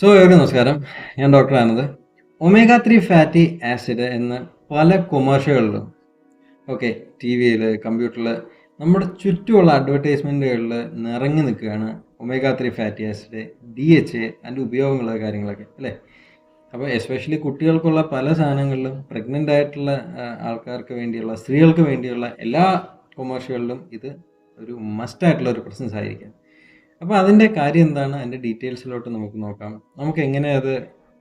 നമസ്കാരം. ഞാൻ doctor Anand. Omega 3 fatty acid എന്ന പല കൊമേഴ്ഷ്യലുകളിലും ടിവിയിൽ, കമ്പ്യൂട്ടറിൽ, നമ്മുടെ ചുറ്റുമുള്ള അഡ്വർടൈസ്മെന്റുകളിൽ നിറഞ്ഞു നിൽക്കുകയാണ് ഒമേഗ 3 ഫാറ്റി ആസിഡ്, DHA, അതിൻ്റെ ഉപയോഗങ്ങൾ, കാര്യങ്ങളൊക്കെ അല്ലേ. അപ്പോൾ എസ്പെഷ്യലി കുട്ടികൾക്കുള്ള പല സാധനങ്ങളിലും, പ്രഗ്നൻ്റ് ആയിട്ടുള്ള ആൾക്കാർക്ക് വേണ്ടിയുള്ള, സ്ത്രീകൾക്ക് വേണ്ടിയുള്ള എല്ലാ കൊമേഴ്ഷ്യലുകളിലും ഇത് ഒരു മസ്റ്റായിട്ടുള്ള ഒരു പ്രസൻസ് ആയിരിക്കും. അപ്പോൾ അതിൻ്റെ കാര്യം എന്താണ്, അതിൻ്റെ ഡീറ്റെയിൽസിലോട്ട് നമുക്ക് നോക്കാം. നമുക്ക് എങ്ങനെ അത്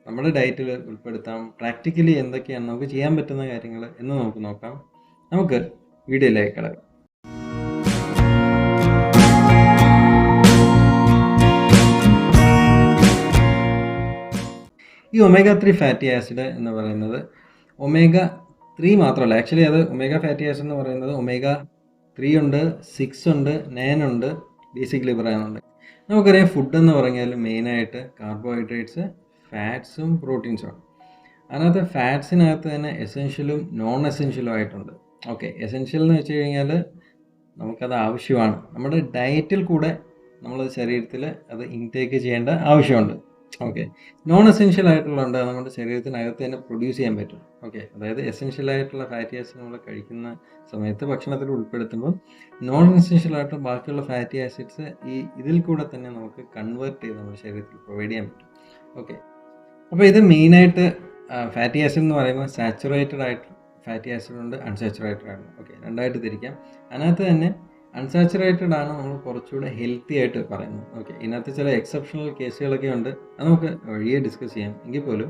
നമ്മുടെ ഡയറ്റിൽ ഉൾപ്പെടുത്താം, പ്രാക്ടിക്കലി എന്തൊക്കെയാണ് നമുക്ക് ചെയ്യാൻ പറ്റുന്ന കാര്യങ്ങൾ എന്ന് നമുക്ക് നോക്കാം. നമുക്ക് വീഡിയോയിലേക്ക് കിടക്കാം. ഈ ഒമേഗ 3 ഫാറ്റി ആസിഡ് എന്ന് പറയുന്നത് ഒമേഗ 3 മാത്രമല്ല, ആക്ച്വലി അത് ഒമേഗ ഫാറ്റി ആസിഡ് എന്ന് പറയുന്നത് ഒമേഗ 3 ഉണ്ട്, 6 ഉണ്ട്, 9 ഉണ്ട്, ബേസിക് ലിബറാനുണ്ട്. നമുക്കറിയാം ഫുഡ് എന്ന് പറഞ്ഞാൽ മെയിനായിട്ട് കാർബോഹൈഡ്രേറ്റ്സ്, ഫാറ്റ്സും പ്രോട്ടീൻസും. അതിനകത്ത് ഫാറ്റ്സിനകത്ത് തന്നെ എസെൻഷ്യലും നോൺ എസെൻഷ്യലും ആയിട്ടുണ്ട്. എസെൻഷ്യൽ എന്ന് വെച്ച് കഴിഞ്ഞാൽ നമുക്കത് ആവശ്യമാണ്, നമ്മുടെ ഡയറ്റിൽ കൂടെ നമ്മൾ ശരീരത്തിൽ അത് ഇൻടേക്ക് ചെയ്യേണ്ട ആവശ്യമുണ്ട്. നോൺ എസെൻഷ്യൽ ആയിട്ടുള്ളതുണ്ട്, നമ്മുടെ ശരീരത്തിനകത്ത് തന്നെ പ്രൊഡ്യൂസ് ചെയ്യാൻ പറ്റും. അതായത് എസെൻഷ്യൽ ആയിട്ടുള്ള ഫാറ്റി ആസിഡ് നമ്മൾ കഴിക്കുന്ന സമയത്ത് ഭക്ഷണത്തിൽ ഉൾപ്പെടുത്തുമ്പോൾ നോൺ എസെൻഷ്യൽ ആയിട്ടുള്ള ബാക്കിയുള്ള ഫാറ്റി ആസിഡ്സ് ഇതിൽ കൂടെ തന്നെ നമുക്ക് കൺവേർട്ട് ചെയ്ത് നമ്മുടെ ശരീരത്തിൽ പ്രൊവൈഡ് ചെയ്യാൻ പറ്റും. അപ്പോൾ ഇത് മെയിനായിട്ട് ഫാറ്റി ആസിഡ് എന്ന് പറയുമ്പോൾ സാച്ചുറേറ്റഡ് ആയിട്ട് ഫാറ്റി ആസിഡ് ഉണ്ട്, അൺസാച്ചുറേറ്റഡ് ആണ്. രണ്ടായിട്ട് തിരിക്കാം. അതിനകത്ത് തന്നെ അൺസാച്ചുറേറ്റഡ് ആണ് നമ്മൾ കുറച്ചുകൂടെ ഹെൽത്തി ആയിട്ട് പറയുന്നത്. ഇതിനകത്ത് ചില എക്സെപ്ഷണൽ കേസുകളൊക്കെ ഉണ്ട്, അത് നമുക്ക് വഴിയെ ഡിസ്കസ് ചെയ്യാം. എങ്കിൽ പോലും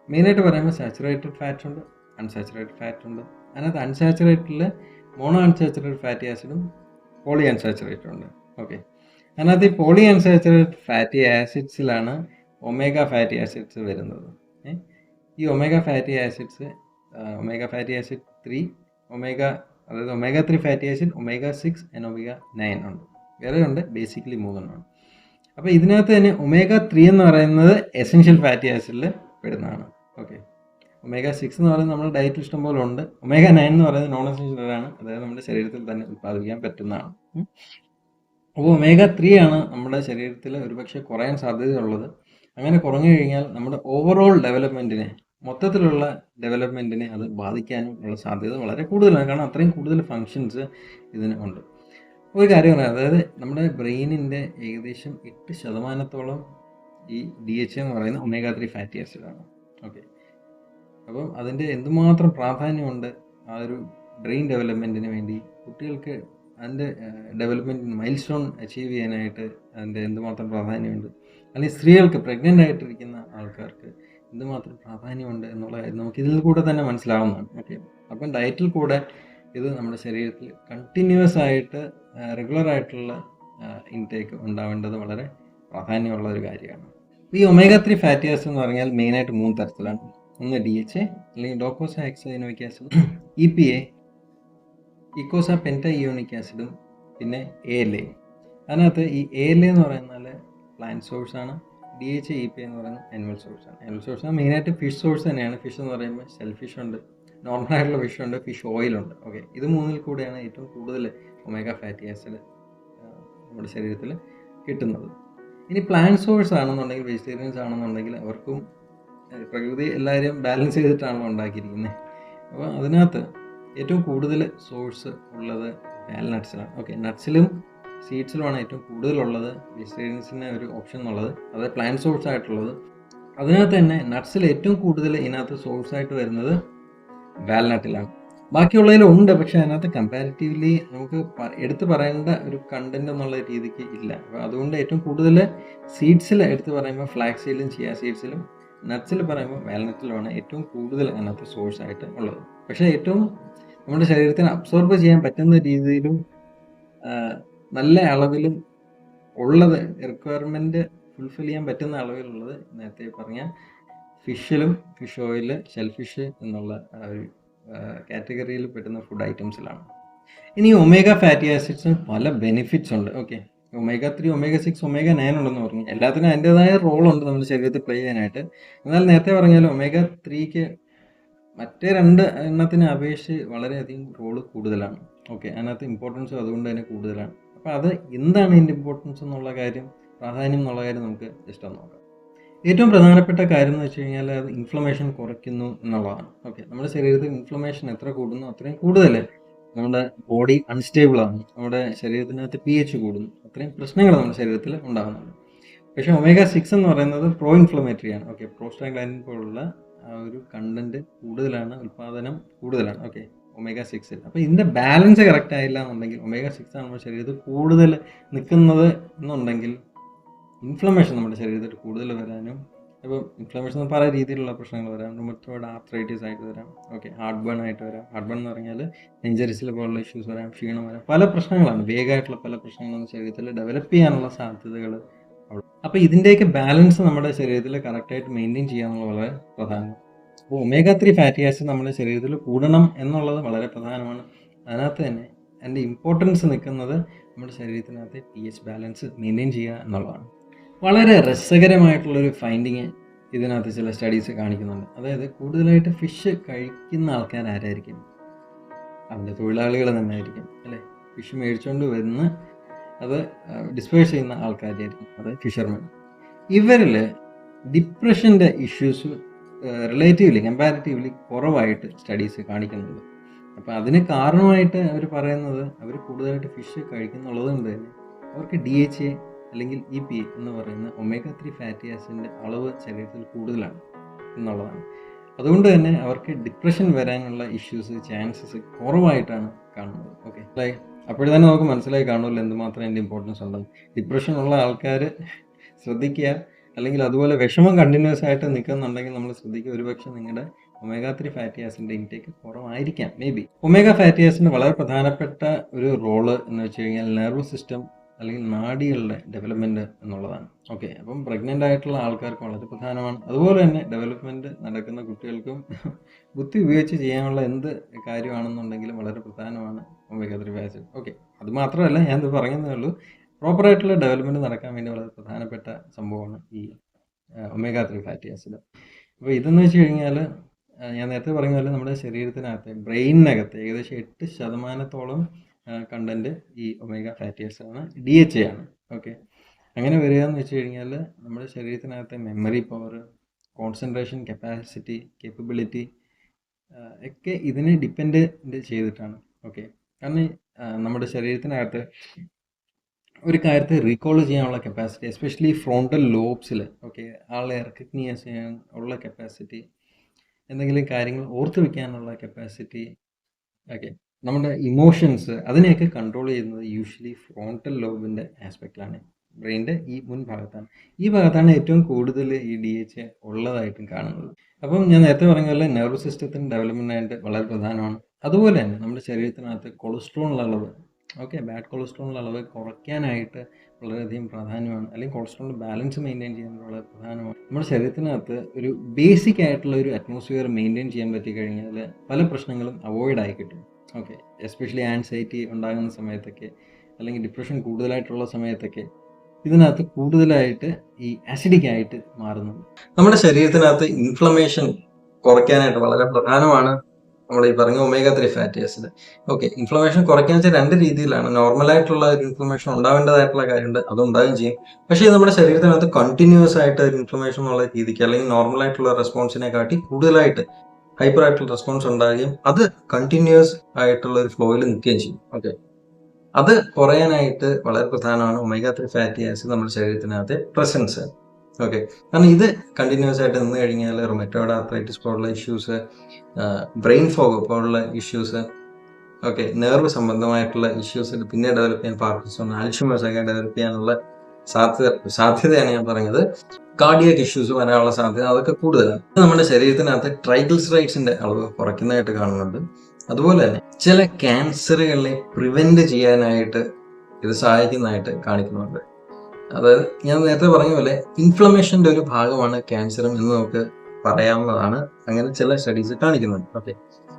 മെയിനായിട്ട് പറയുമ്പോൾ സാച്ചുറേറ്റഡ് ഫാറ്റ് ഉണ്ട്, അൺസാച്ചുറേറ്റഡ് ഫാറ്റ് ഉണ്ട്. അതിനകത്ത് അൺസാച്ചുറേറ്റഡിൽ മോണോ അൺസാച്ചുറേറ്റഡ് ഫാറ്റി ആസിഡും പോളി അൺസാച്ചുറേറ്റഡ് ഉണ്ട്. അതിനകത്ത് ഈ പോളി അൺസാച്ചുറേറ്റഡ് ഫാറ്റി ആസിഡ്സിലാണ് ഒമേഗ ഫാറ്റി ആസിഡ്സ് വരുന്നത്. ഈ omega fatty acids, omega fatty acid 3, അതായത് omega 3 fatty acid, omega 6 and omega 9 ഉണ്ട്. വേറെ ഉണ്ട്, ബേസിക്കലി 3 ആണ്. അപ്പോൾ ഇതിനകത്ത് തന്നെ ഒമേഗ 3 എന്ന് പറയുന്നത് എസെൻഷ്യൽ ഫാറ്റി ആസിഡിൽ പെടുന്നതാണ്. ഒമേഗ 6 എന്ന് പറയുന്നത് നമ്മുടെ ഡയറ്റിൽ ഇഷ്ടം പോലെ ഉണ്ട്. ഒമേഗ 9 എന്ന് പറയുന്നത് നോൺ എസെൻഷ്യൽ ആണ്, അതായത് നമ്മുടെ ശരീരത്തിൽ തന്നെ ഉത്പാദിപ്പിക്കാൻ പറ്റുന്നതാണ്. അപ്പോൾ ഒമേഗ 3 ആണ് നമ്മുടെ ശരീരത്തിൽ ഒരുപക്ഷെ കുറയാൻ സാധ്യതയുള്ളത്. അങ്ങനെ കുറഞ്ഞു കഴിഞ്ഞാൽ നമ്മുടെ ഓവറോൾ ഡെവലപ്മെൻറ്റിനെ, മൊത്തത്തിലുള്ള ഡെവലപ്മെൻറ്റിനെ അത് ബാധിക്കാനും ഉള്ള സാധ്യത വളരെ കൂടുതലാണ്. കാരണം അത്രയും കൂടുതൽ ഫങ്ഷൻസ് ഇതിന് ഉണ്ട്. ഒരു കാര്യം പറയാം, അതായത് നമ്മുടെ ബ്രെയിനിൻ്റെ ഏകദേശം 8% ഈ DHA എന്ന് പറയുന്ന ഒമേഗ 3 ഫാറ്റി ആസിഡാണ്. അപ്പം അതിൻ്റെ എന്തുമാത്രം പ്രാധാന്യമുണ്ട് ആ ഒരു ബ്രെയിൻ ഡെവലപ്മെൻറ്റിന് വേണ്ടി, കുട്ടികൾക്ക് അതിൻ്റെ ഡെവലപ്മെൻറ്റ് മൈൽ സ്റ്റോൺ അച്ചീവ് ചെയ്യാനായിട്ട് അതിൻ്റെ എന്തുമാത്രം പ്രാധാന്യമുണ്ട്, അല്ലെങ്കിൽ സ്ത്രീകൾക്ക്, പ്രഗ്നൻ്റ് ആയിട്ടിരിക്കുന്ന ആൾക്കാർക്ക് എന്തുമാത്രം പ്രാധാന്യമുണ്ട് എന്നുള്ള കാര്യം നമുക്ക് ഇതിൽ കൂടെ തന്നെ മനസ്സിലാവുന്നതാണ്. അപ്പം ഡയറ്റിൽ കൂടെ ഇത് നമ്മുടെ ശരീരത്തിൽ കണ്ടിന്യൂസ് ആയിട്ട് റെഗുലർ ആയിട്ടുള്ള ഇൻടേക്ക് ഉണ്ടാവേണ്ടത് വളരെ പ്രാധാന്യമുള്ള ഒരു കാര്യമാണ്. ഈ ഒമേഗ 3 ഫാറ്റി ആസിഡ് എന്ന് പറഞ്ഞാൽ മെയിനായിട്ട് 3 തരത്തിലാണ്. ഒന്ന് DHA അല്ലെങ്കിൽ ഡോക്കോസഹെക്സൈനോയിക് ആസിഡും, EPA ഇക്കോസ പെൻറ്റഇയോണിക് ആസിഡും, പിന്നെ ALA. അതിനകത്ത് ഈ ALA എന്ന് പറയുന്നാൽ പ്ലാന്റ് സോഴ്സാണ്, DHA EPA എന്ന് പറയുന്നത് ആനിമൽ സോഴ്സാണ്. ആനിമൽ സോഴ്സ് മെയിനായിട്ട് ഫിഷ് സോഴ്സ് തന്നെയാണ്. ഫിഷ് എന്ന് പറയുമ്പോൾ ഷെൽ ഫിഷ് ഉണ്ട്, നോർമൽ ആയിട്ടുള്ള ഫിഷ് ഉണ്ട്, ഫിഷ് ഓയിലുണ്ട്. ഇത് മൂന്നിൽ കൂടെയാണ് ഏറ്റവും കൂടുതൽ ഒമേഗ ഫാറ്റി ആസിഡ് നമ്മുടെ ശരീരത്തിൽ കിട്ടുന്നത്. ഇനി പ്ലാന്റ് സോഴ്സ് ആണെന്നുണ്ടെങ്കിൽ, വെജിറ്റേറിയൻസ് ആണെന്നുണ്ടെങ്കിൽ, അവർക്കും പ്രകൃതി എല്ലാവരെയും ബാലൻസ് ചെയ്തിട്ടാണല്ലോ ഉണ്ടാക്കിയിരിക്കുന്നത്. അപ്പോൾ അതിനകത്ത് ഏറ്റവും കൂടുതൽ സോഴ്സ് ഉള്ളത് വാൽനട്ട്സിലാണ്. നട്ട്സിലും സീഡ്സിലുമാണ് ഏറ്റവും കൂടുതലുള്ളത്. വെജിറ്റേറിയൻസിന് ഒരു ഓപ്ഷൻ എന്നുള്ളത്, അതായത് പ്ലാന്റ് സോഴ്സ് ആയിട്ടുള്ളത്. അതിനകത്ത് തന്നെ നട്ട്സിൽ ഏറ്റവും കൂടുതൽ ഇതിനകത്ത് സോഴ്സായിട്ട് വരുന്നത് വാൽനട്ടിലാണ്. ബാക്കിയുള്ളതിലും ഉണ്ട്, പക്ഷേ അതിനകത്ത് കമ്പാരിറ്റീവ്ലി നമുക്ക് എടുത്തു പറയേണ്ട ഒരു കണ്ടന്റ് എന്നുള്ള രീതിക്ക് ഇല്ല. അപ്പോൾ അതുകൊണ്ട് ഏറ്റവും കൂടുതൽ സീഡ്സിൽ എടുത്ത് പറയുമ്പോൾ ഫ്ലാക്സ് സീഡിലും ചിയ സീഡ്സിലും, നട്ട്സിൽ പറയുമ്പോൾ വാൽനട്ടിലുമാണ് ഏറ്റവും കൂടുതൽ അതിനകത്ത് സോഴ്സായിട്ട് ഉള്ളത്. പക്ഷേ ഏറ്റവും നമ്മുടെ ശരീരത്തിന് അബ്സോർബ് ചെയ്യാൻ പറ്റുന്ന രീതിയിലും നല്ല അളവിലും ഉള്ളത്, റിക്വയർമെൻറ്റ് ഫുൾഫിൽ ചെയ്യാൻ പറ്റുന്ന അളവിലുള്ളത് നേരത്തെ പറഞ്ഞ ഫിഷിലും, ഫിഷ് ഓയിൽ, ഷെൽ ഫിഷ് എന്നുള്ള ഒരു കാറ്റഗറിയിൽ പെട്ടുന്ന ഫുഡ് ഐറ്റംസിലാണ്. ഇനി ഒമേഗ ഫാറ്റി ആസിഡ്സിന് പല ബെനിഫിറ്റ്സ് ഉണ്ട്. ഒമേഗ 3, ഒമേഗ 6, ഒമേഗ 9 ഉണ്ടെന്ന് പറഞ്ഞു. എല്ലാത്തിനും അതിൻ്റെതായ റോളുണ്ട് നമ്മുടെ ശരീരത്തിൽ പ്ലേ ചെയ്യാനായിട്ട്. എന്നാൽ നേരത്തെ പറഞ്ഞാൽ ഒമേഗ 3ക്ക് മറ്റേ 2 എണ്ണത്തിനെ അപേക്ഷിച്ച് വളരെയധികം റോള് കൂടുതലാണ്. അതിനകത്ത് ഇമ്പോർട്ടൻസും അതുകൊണ്ട് തന്നെ കൂടുതലാണ്. അപ്പോൾ അത് എന്താണ് ഇതിൻ്റെ ഇമ്പോർട്ടൻസ് എന്നുള്ള കാര്യം, പ്രാധാന്യം എന്നുള്ള കാര്യം നമുക്ക് ജസ്റ്റ് ഒന്ന് നോക്കാം. ഏറ്റവും പ്രധാനപ്പെട്ട കാര്യം എന്ന് വെച്ച് കഴിഞ്ഞാൽ അത് ഇൻഫ്ലമേഷൻ കുറയ്ക്കുന്നു എന്നുള്ളതാണ്. ഓക്കെ, നമ്മുടെ ശരീരത്തിൽ ഇൻഫ്ലമേഷൻ എത്ര കൂടുന്നു അത്രയും കൂടുതൽ നമ്മുടെ ബോഡി അൺസ്റ്റേബിൾ ആണ്, നമ്മുടെ ശരീരത്തിനകത്ത് pH കൂടുന്നു, അത്രയും പ്രശ്നങ്ങൾ നമ്മുടെ ശരീരത്തിൽ ഉണ്ടാകുന്നുണ്ട്. പക്ഷേ omega-6 എന്ന് പറയുന്നത് പ്രോ ഇൻഫ്ലമേറ്ററി ആണ്. ഓക്കെ, പ്രോസ്റ്റാഗ്ലാൻഡിൻ പോലുള്ള ആ ഒരു കണ്ടന്റ് കൂടുതലാണ്, ഉൽപാദനം കൂടുതലാണ്. ഓക്കെ, omega-6 അപ്പോൾ ഇതിൻ്റെ ബാലൻസ് കറക്റ്റ് ആയില്ല എന്നുണ്ടെങ്കിൽ, omega-6 ആണ് നമ്മുടെ ശരീരത്തിൽ കൂടുതൽ നിൽക്കുന്നത് എന്നുണ്ടെങ്കിൽ ഇൻഫ്ലമേഷൻ നമ്മുടെ ശരീരത്തിൽ കൂടുതൽ വരാനും, ഇപ്പോൾ ഇൻഫ്ലമേഷൻ പല രീതിയിലുള്ള പ്രശ്നങ്ങൾ വരാം. റുമറ്റോയിഡ് ആർത്രൈറ്റിസ് ആയിട്ട് വരാം. ഓക്കെ, ഹാർട്ട് ബേൺ ആയിട്ട് വരാം. ഹാർട്ട് ബേൺ എന്ന് പറഞ്ഞാൽ നെഞ്ചരിച്ചിൽ പോലുള്ള ഇഷ്യൂസ് വരാം, ക്ഷീണം വരാം, പല പ്രശ്നങ്ങളാണ്, വേഗമായിട്ടുള്ള പല പ്രശ്നങ്ങളും ശരീരത്തിൽ ഡെവലപ്പ് ചെയ്യാനുള്ള സാധ്യതകൾ. അപ്പോൾ ഇതിൻ്റെയൊക്കെ ബാലൻസ് നമ്മുടെ ശരീരത്തിൽ കറക്റ്റായിട്ട് മെയിൻറ്റെയിൻ ചെയ്യാന്നുള്ളത് വളരെ പ്രധാനമാണ്. അപ്പോൾ omega-3 ഫാറ്റി ആസിഡ് നമ്മുടെ ശരീരത്തിൽ കൂടണം എന്നുള്ളത് വളരെ പ്രധാനമാണ്. അതിനകത്ത് തന്നെ അതിൻ്റെ ഇമ്പോർട്ടൻസ് നിൽക്കുന്നത് നമ്മുടെ ശരീരത്തിനകത്ത് pH ബാലൻസ് മെയിൻറ്റെയിൻ ചെയ്യുക എന്നുള്ളതാണ്. വളരെ രസകരമായിട്ടുള്ളൊരു ഫൈൻഡിങ് ഇതിനകത്ത് ചില സ്റ്റഡീസ് കാണിക്കുന്നുണ്ട്. അതായത് കൂടുതലായിട്ട് ഫിഷ് കഴിക്കുന്ന ആൾക്കാർ ആരായിരിക്കും? അതിൻ്റെ തൊഴിലാളികൾ തന്നെ ആയിരിക്കും അല്ലേ? ഫിഷ് മേടിച്ചുകൊണ്ട് വന്ന് അത് ഡിസ്പേഴ്സ് ചെയ്യുന്ന ആൾക്കാരായിരിക്കും, അത് ഫിഷർമെൻ. ഇവരിൽ ഡിപ്രഷൻ്റെ ഇഷ്യൂസ് കമ്പാരിറ്റീവ്ലി കുറവായിട്ട് സ്റ്റഡീസ് കാണിക്കുന്നുണ്ട്. അപ്പോൾ അതിന് കാരണമായിട്ട് അവർ പറയുന്നത്, അവർ കൂടുതലായിട്ട് ഫിഷ് കഴിക്കുന്നുള്ളത് കൊണ്ട് തന്നെ അവർക്ക് DHA അല്ലെങ്കിൽ EPA എന്ന് പറയുന്ന omega-3 ഫാറ്റി ആസിഡിൻ്റെ അളവ് ശരീരത്തിൽ കൂടുതലാണ് എന്നുള്ളതാണ്. അതുകൊണ്ട് തന്നെ അവർക്ക് ഡിപ്രഷൻ വരാനുള്ള ചാൻസസ് കുറവായിട്ടാണ് കാണുന്നത്. ഓക്കെ, അപ്പോഴേ തന്നെ നമുക്ക് മനസ്സിലായി കാണുമല്ലോ എന്തുമാത്രം അതിൻ്റെ ഇമ്പോർട്ടൻസ് ഉണ്ടെന്ന്. ഡിപ്രഷൻ ഉള്ള ആൾക്കാർ ശ്രദ്ധിക്കുക, അല്ലെങ്കിൽ അതുപോലെ വിഷമം കണ്ടിന്യൂസ് ആയിട്ട് നിൽക്കുന്നുണ്ടെങ്കിൽ നമ്മൾ ശ്രദ്ധിക്കുക, ഒരുപക്ഷെ നിങ്ങളുടെ omega-3 ഫാറ്റി ആസിഡിൻ്റെ ഇൻടേക്ക് കുറവായിരിക്കാം, മേ ബി. ഒമേഗ ഫാറ്റി ആസിഡിൻ്റെ വളരെ പ്രധാനപ്പെട്ട ഒരു റോള് എന്ന് വെച്ച് കഴിഞ്ഞാൽ നെർവ് സിസ്റ്റം അല്ലെങ്കിൽ നാഡികളുടെ ഡെവലപ്മെൻറ്റ് എന്നുള്ളതാണ്. ഓക്കെ, അപ്പം പ്രഗ്നൻ്റ് ആയിട്ടുള്ള ആൾക്കാർക്ക് വളരെ പ്രധാനമാണ്. അതുപോലെ തന്നെ ഡെവലപ്മെൻറ്റ് നടക്കുന്ന കുട്ടികൾക്കും ബുദ്ധി ഉപയോഗിച്ച് ചെയ്യാനുള്ള എന്ത് കാര്യമാണെന്നുണ്ടെങ്കിലും വളരെ പ്രധാനമാണ് omega-3 ഫാറ്റി ആസിഡ്. ഓക്കെ, അത് മാത്രമല്ല, ഞാനിത് പറയുന്നതേ ഉള്ളൂ, പ്രോപ്പറായിട്ടുള്ള ഡെവലപ്മെൻറ്റ് നടക്കാൻ വേണ്ടി വളരെ പ്രധാനപ്പെട്ട സംഭവമാണ് ഈ omega-3 ഫാറ്റി ആസിഡ്. അപ്പോൾ ഇതെന്ന് വെച്ച് കഴിഞ്ഞാൽ ഞാൻ നേരത്തെ പറഞ്ഞ പോലെ നമ്മുടെ ശരീരത്തിനകത്ത്, ബ്രെയിനിനകത്ത് ഏകദേശം 8% കണ്ടൻറ്റ് ഈ ഒമേഗ ഫാറ്റി ആസിഡാണ്, DHA ആണ്. ഓക്കെ, അങ്ങനെ വരിക എന്ന് വെച്ച് കഴിഞ്ഞാൽ നമ്മുടെ ശരീരത്തിനകത്തെ memory power, concentration capacity, capability ഒക്കെ ഇതിനെ ഡിപ്പെൻഡ് ചെയ്തിട്ടാണ്. ഓക്കെ, കാരണം നമ്മുടെ ശരീരത്തിനകത്ത് ഒരു കാര്യത്തെ റീകോൾ ചെയ്യാനുള്ള കപ്പാസിറ്റി, എസ്പെഷ്യലി ഫ്രോണ്ടൽ ലോബ്സിൽ, ഓക്കെ, ആളെ റെക്കഗ്നൈസ് ചെയ്യാൻ ഉള്ള കപ്പാസിറ്റി, എന്തെങ്കിലും കാര്യങ്ങൾ ഓർത്ത് വയ്ക്കാനുള്ള കപ്പാസിറ്റി, ഓക്കെ, നമ്മുടെ ഇമോഷൻസ്, അതിനെയൊക്കെ കൺട്രോൾ ചെയ്യുന്നത് യൂഷ്വലി ഫ്രോണ്ടൽ ലോബിൻ്റെ ആസ്പെക്റ്റിലാണ്, ബ്രെയിൻ്റെ ഈ മുൻഭാഗത്താണ്. ഈ ഭാഗത്താണ് ഏറ്റവും കൂടുതൽ ഈ DHA ഉള്ളതായിട്ടും കാണുന്നത്. അപ്പം ഞാൻ നേരത്തെ പറഞ്ഞ പോലെ നെർവ് സിസ്റ്റത്തിൻ്റെ ഡെവലപ്മെൻറ്റായിട്ട് വളരെ പ്രധാനമാണ്. അതുപോലെ തന്നെ നമ്മുടെ ശരീരത്തിനകത്ത് കൊളസ്ട്രോളിൻ്റെ അളവ്, ഓക്കെ, ബാഡ് കൊളസ്ട്രോളിൻ്റെ അളവ് കുറയ്ക്കാനായിട്ട് വളരെയധികം പ്രാധാന്യമാണ്, അല്ലെങ്കിൽ കൊളസ്ട്രോളിൻ്റെ ബാലൻസ് മെയിൻറ്റെയിൻ ചെയ്യാൻ വളരെ പ്രധാനമാണ്. നമ്മുടെ ശരീരത്തിനകത്ത് ഒരു ബേസിക് ആയിട്ടുള്ള ഒരു അറ്റ്മോസ്ഫിയർ മെയിൻറ്റെയിൻ ചെയ്യാൻ പറ്റിക്കഴിഞ്ഞാൽ പല പ്രശ്നങ്ങളും അവോയ്ഡ് ആയി കിട്ടും. ഓക്കെ, എസ്പെഷ്യലി ആൻസൈറ്റി ഉണ്ടാകുന്ന സമയത്തൊക്കെ, അല്ലെങ്കിൽ ഡിപ്രഷൻ കൂടുതലായിട്ടുള്ള സമയത്തൊക്കെ ഇതിനകത്ത് കൂടുതലായിട്ട് ഈ അസിഡിക് ആയിട്ട് മാറുന്നുണ്ട്. നമ്മുടെ ശരീരത്തിനകത്ത് ഇൻഫ്ലമേഷൻ കുറയ്ക്കാനായിട്ട് വളരെ പ്രധാനമാണ് നമ്മൾ ഈ പറഞ്ഞ omega-3 fatty acid. Okay, inflammation കുറയ്ക്കാൻ വെച്ചാൽ രണ്ട് രീതിയിലാണ്. നോർമലായിട്ടുള്ള ഒരു ഇൻഫ്ലമേഷൻ ഉണ്ടാവേണ്ടതായിട്ടുള്ള കാര്യമുണ്ട്, അതുണ്ടാകുകയും ചെയ്യും. പക്ഷേ നമ്മുടെ ശരീരത്തിനകത്ത് കണ്ടിന്യൂസ് ആയിട്ട് ഒരു ഇൻഫ്ലമേഷൻ എന്നുള്ള രീതിക്ക്, അല്ലെങ്കിൽ നോർമലായിട്ടുള്ള റെസ്പോൺസിനെ കാട്ടി കൂടുതലായിട്ട് ഹൈപ്പർ ആയിട്ടുള്ള റെസ്പോൺസ് ഉണ്ടാകുകയും അത് കണ്ടിന്യൂസ് ആയിട്ടുള്ള ഒരു ഫ്ലോയിൽ നിൽക്കുകയും ചെയ്യും. ഓക്കെ, അത് കുറയാനായിട്ട് വളരെ പ്രധാനമാണ് omega-3 ഫാറ്റി ആസിഡ് നമ്മുടെ ശരീരത്തിനകത്തെ പ്രസൻസ്. ഓക്കെ, കാരണം ഇത് കണ്ടിന്യൂസ് ആയിട്ട് നിന്ന് കഴിഞ്ഞാൽ റുമറ്റോയിഡ് ആർത്രൈറ്റിസ് പോലുള്ള ഇഷ്യൂസ്, ബ്രെയിൻ ഫോഗ് പോലുള്ള ഇഷ്യൂസ്, ഓക്കെ, നെർവ് സംബന്ധമായിട്ടുള്ള ഇഷ്യൂസ് പിന്നെ ഡെവലപ്പ് ചെയ്യാൻ, പാർക്കിൻസൺ, അൽഷിമേഴ്സ് ഒക്കെ ഡെവലപ്പ് ചെയ്യാനുള്ള സാധ്യതയാണ് ഞാൻ പറഞ്ഞത്. കാർഡിയക് ഇഷ്യൂസ് വരാനുള്ള സാധ്യത അതൊക്കെ കൂടുതലാണ്. നമ്മുടെ ശരീരത്തിനകത്ത് ട്രൈഗ്ലിസറൈഡ്സിന്റെ അളവ് കുറയ്ക്കുന്നതായിട്ട് കാണുന്നുണ്ട്. അതുപോലെ തന്നെ ചില ക്യാൻസറുകളെ പ്രിവെന്റ് ചെയ്യാനായിട്ട് ഇത് സഹായിക്കുന്നതായിട്ട് കാണിക്കുന്നുണ്ട്. അതായത് ഞാൻ നേരത്തെ പറഞ്ഞ പോലെ ഇൻഫ്ലമേഷന്റെ ഒരു ഭാഗമാണ് ക്യാൻസറും എന്ന് നമുക്ക് പറയാവുന്നതാണ്. അങ്ങനെ ചില സ്റ്റഡീസ് കാണിക്കുന്നുണ്ട്. ഓക്കെ,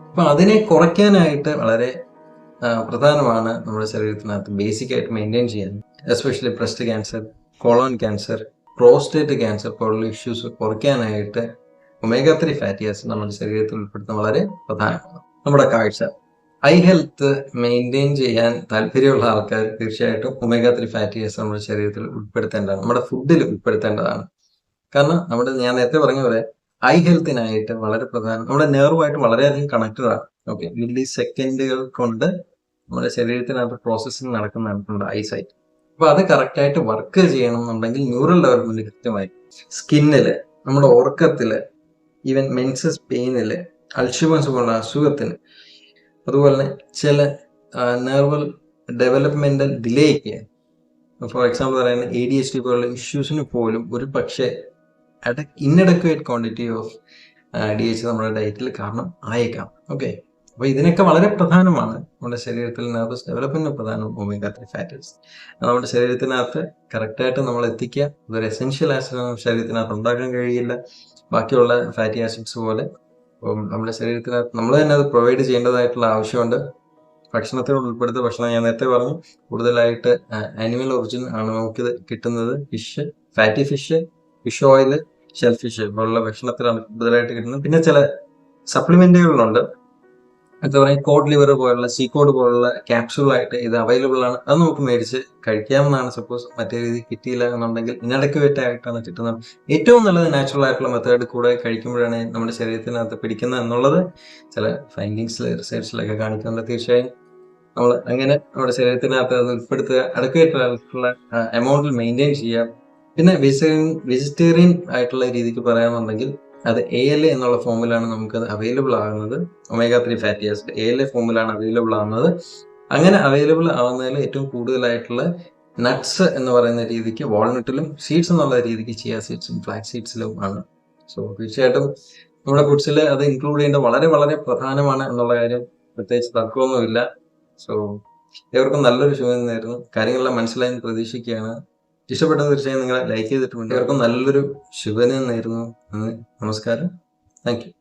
അപ്പൊ അതിനെ കുറയ്ക്കാനായിട്ട് വളരെ പ്രധാനമാണ് നമ്മുടെ ശരീരത്തിനകത്ത് ബേസിക് ആയിട്ട് മെയിൻറ്റെയിൻ ചെയ്യാൻ, especially breast cancer, colon cancer, prostate cancer പോലുള്ള ഇഷ്യൂസ് കുറയ്ക്കാനായിട്ട് omega-3 ഫാറ്റി ആസിഡ് നമ്മുടെ ശരീരത്തിൽ ഉൾപ്പെടുത്തുന്നത് വളരെ പ്രധാനമാണ്. നമ്മുടെ കാഴ്ച, ഐ ഹെൽത്ത് മെയിൻറ്റെയിൻ ചെയ്യാൻ താല്പര്യമുള്ള ആൾക്കാർ തീർച്ചയായിട്ടും omega-3 ഫാറ്റി ആസിഡ് നമ്മുടെ ശരീരത്തിൽ ഉൾപ്പെടുത്തേണ്ടതാണ്, നമ്മുടെ ഫുഡിൽ ഉൾപ്പെടുത്തേണ്ടതാണ്. കാരണം ഞാൻ നേരത്തെ പറഞ്ഞ പോലെ ഐ ഹെൽത്തിനായിട്ട് വളരെ പ്രധാനം, നമ്മുടെ നെർവുമായിട്ട് വളരെയധികം കണക്റ്റഡ് ആണ്. ഓക്കെ, മില്ലി സെക്കൻഡുകൾ കൊണ്ട് നമ്മുടെ ശരീരത്തിനകത്ത് പ്രോസസ്സിങ് നടക്കുന്നുണ്ട് ഐസൈറ്റ്. അപ്പൊ അത് കറക്റ്റായിട്ട് വർക്ക് ചെയ്യണം എന്നുണ്ടെങ്കിൽ ന്യൂറൽ ഡെവലപ്മെന്റ് കൃത്യമായി സ്കിന്നില്, നമ്മുടെ ഉറക്കത്തില്, ഈവൻ മെൻസസ് പെയിനില്, അൾഷിമേഴ്സ് പോലുള്ള അസുഖത്തിന്, അതുപോലെ തന്നെ ചില നെർവൽ ഡെവലപ്മെന്റൽ ഡിലേക്ക്, ഫോർ എക്സാമ്പിൾ പറയുന്നത് ADHD പോലുള്ള ഇഷ്യൂസിന് പോലും ഒരു പക്ഷേ ഇൻഅഡക്വേറ്റ് ക്വാണ്ടിറ്റി ഓഫ് DHA നമ്മുടെ ഡയറ്റിൽ കാരണം ആയേക്കാം. ഓക്കെ, അപ്പോൾ ഇതിനൊക്കെ വളരെ പ്രധാനമാണ് നമ്മുടെ ശരീരത്തിൽ നെർവസ് ഡെവലപ്മെന്റിന് പ്രധാനം ഒമേഗ 3 ഫാറ്റി ആസിഡ്. നമ്മുടെ ശരീരത്തിനകത്ത് കറക്റ്റായിട്ട് നമ്മൾ എത്തിക്കുക. ഇതൊരു എസെൻഷ്യൽ ആസിഡ് ശരീരത്തിനകത്ത് ഉണ്ടാക്കാൻ കഴിയില്ല ബാക്കിയുള്ള ഫാറ്റി ആസിഡ്സ് പോലെ. നമ്മുടെ ശരീരത്തിനകത്ത് നമ്മൾ തന്നെ അത് പ്രൊവൈഡ് ചെയ്യേണ്ടതായിട്ടുള്ള ആവശ്യമുണ്ട്. ഭക്ഷണത്തിൽ ഉൾപ്പെടുത്തിയ ഭക്ഷണം ഞാൻ നേരത്തെ പറഞ്ഞു, കൂടുതലായിട്ട് ആനിമൽ ഒറിജിൻ ആണ് നമുക്കിത് കിട്ടുന്നത്. Fish, fatty fish, fish oil, shell fish പോലുള്ള ഭക്ഷണത്തിലാണ് കൂടുതലായിട്ട് കിട്ടുന്നത്. പിന്നെ ചില സപ്ലിമെന്റുകളിലുണ്ട്, എന്താ പറയുക, കോഡ് ലിവർ പോലുള്ള, സീ കോഡ് പോലുള്ള ക്യാപ്സ്യൂളായിട്ട് ഇത് അവൈലബിൾ ആണ്. അത് നമുക്ക് മേടിച്ച് കഴിക്കാമെന്നാണ്. സപ്പോസ് മറ്റേ രീതി കിട്ടിയില്ല എന്നുണ്ടെങ്കിൽ ഇനഡക്വേറ്റ് ആയിട്ടാണ് കിട്ടുന്നത്. ഏറ്റവും നല്ലത് നാച്ചുറൽ ആയിട്ടുള്ള മെത്തേഡ് കൂടെ കഴിക്കുമ്പോഴാണ് നമ്മുടെ ശരീരത്തിനകത്ത് പിടിക്കുന്നത് എന്നുള്ളത് ചില ഫൈൻഡിങ്സിൽ, റിസർച്ചിലൊക്കെ കാണിക്കുന്നുണ്ട്. തീർച്ചയായും നമ്മൾ അങ്ങനെ നമ്മുടെ ശരീരത്തിനകത്ത് അത് ഉൾപ്പെടുത്തുക, അഡക്വേറ്റ് ആയിട്ടുള്ള എമൗണ്ടിൽ മെയിൻറ്റെയിൻ ചെയ്യുക. പിന്നെ വെജിറ്റേറിയൻ ആയിട്ടുള്ള രീതിക്ക് പറയാമെന്നുണ്ടെങ്കിൽ അത് ALA എന്നുള്ള ഫോമിലാണ് നമുക്കത് അവൈലബിൾ ആകുന്നത്. ഒമേഗ 3 ഫാറ്റി ആസിഡ് ALA ഫോമിലാണ് അവൈലബിൾ ആകുന്നത്. അങ്ങനെ അവൈലബിൾ ആവുന്നതിൽ ഏറ്റവും കൂടുതലായിട്ടുള്ള നട്ട്സ് എന്ന് പറയുന്ന രീതിക്ക് വാൾനട്ടിലും, സീഡ്സ് എന്നുള്ള രീതിക്ക് ചിയ സീഡ്സും ഫ്ലാക്സ് സീഡ്സിലും ആണ്. സോ തീർച്ചയായിട്ടും നമ്മുടെ ഫുഡ്സിൽ അത് ഇൻക്ലൂഡ് ചെയ്യേണ്ടത് വളരെ വളരെ പ്രധാനമാണ് എന്നുള്ള കാര്യം പ്രത്യേകിച്ച് തർക്കമൊന്നുമില്ല. സോ ഏവർക്കും നല്ലൊരു ശുഭം നേരുന്നു. കാര്യങ്ങളെല്ലാം മനസ്സിലായെന്ന് പ്രതീക്ഷിക്കുകയാണ്. ഇഷ്ടപ്പെട്ടത് തീർച്ചയായും നിങ്ങൾ ലൈക്ക് ചെയ്തിട്ടുണ്ട്. ഏവർക്കും നല്ലൊരു ശുഭദിനം നേരുന്നു. നമസ്കാരം. Thank you.